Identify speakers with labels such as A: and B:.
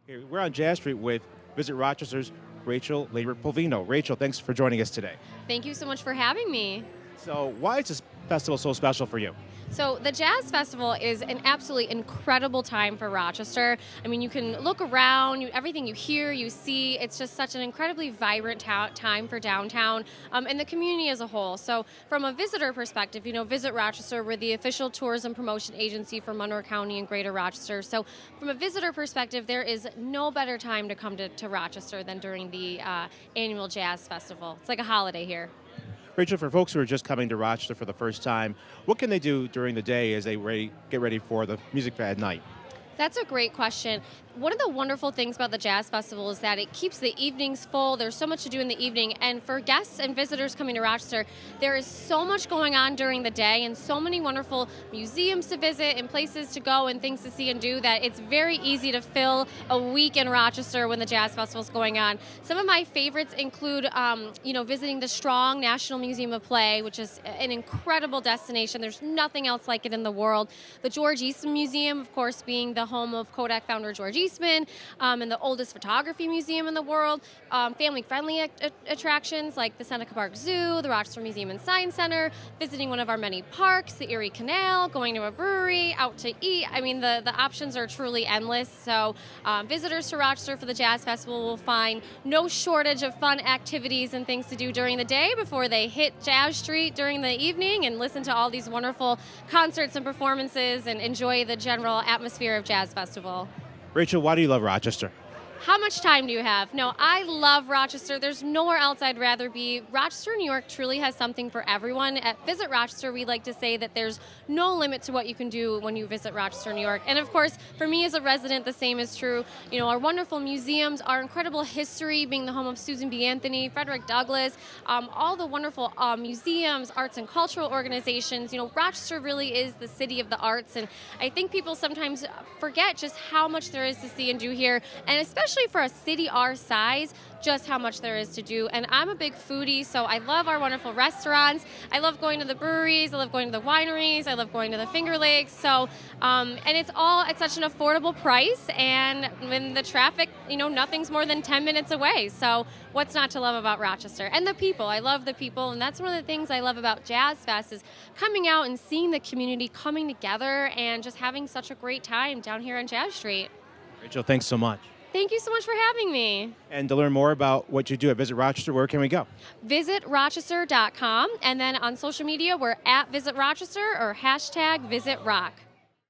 A: Here, we're on Jazz Street with Visit Rochester's Rachel Labor-Polvino. Rachel, thanks for joining us today.
B: Thank you so much for having me.
A: So why is this festival so special for you?
B: So the Jazz Festival is an absolutely incredible time for Rochester. I mean, you can look around, everything you hear, you see, it's just such an incredibly vibrant time for downtown and the community as a whole. So from a visitor perspective, Visit Rochester, we're the official tourism promotion agency for Monroe County and Greater Rochester. So from a visitor perspective, there is no better time to come to Rochester than during the annual Jazz Festival. It's like a holiday here.
A: Rachel, for folks who are just coming to Rochester for the first time, what can they do during the day as they get ready for the music fair at night?
B: That's a great question. One of the wonderful things about the Jazz Festival is that it keeps the evenings full. There's so much to do in the evening. And for guests and visitors coming to Rochester, there is so much going on during the day and so many wonderful museums to visit and places to go and things to see and do that it's very easy to fill a week in Rochester when the Jazz Festival is going on. Some of my favorites include, visiting the Strong National Museum of Play, which is an incredible destination. There's nothing else like it in the world. The George Eastman Museum, of course, being the home of Kodak founder George Eastman, and the oldest photography museum in the world. Family-friendly attractions like the Seneca Park Zoo, the Rochester Museum and Science Center, visiting one of our many parks, the Erie Canal, going to a brewery, out to eat. I mean, the options are truly endless. So visitors to Rochester for the Jazz Festival will find no shortage of fun activities and things to do during the day before they hit Jazz Street during the evening and listen to all these wonderful concerts and performances and enjoy the general atmosphere of Jazz Festival.
A: Rachel, why do you love Rochester?
B: How much time do you have? No, I love Rochester. There's nowhere else I'd rather be. Rochester, New York truly has something for everyone. At Visit Rochester, we like to say that there's no limit to what you can do when you visit Rochester, New York. And of course, for me as a resident, the same is true. Our wonderful museums, our incredible history, being the home of Susan B. Anthony, Frederick Douglass, all the wonderful museums, arts and cultural organizations. Rochester really is the city of the arts. And I think people sometimes forget just how much there is to see and do here. And especially for a city our size, just how much there is to do. And I'm a big foodie, so I love our wonderful restaurants. I love going to the breweries. I love going to the wineries. I love going to the Finger Lakes. So, and it's all at such an affordable price. And when the traffic, nothing's more than 10 minutes away. So what's not to love about Rochester? And the people. I love the people. And that's one of the things I love about Jazz Fest is coming out and seeing the community coming together and just having such a great time down here on Jazz Street.
A: Rachel, thanks so much.
B: Thank you so much for having me.
A: And to learn more about what you do at Visit Rochester, where can we go?
B: VisitRochester.com, and then on social media, we're at Visit Rochester or #VisitRock.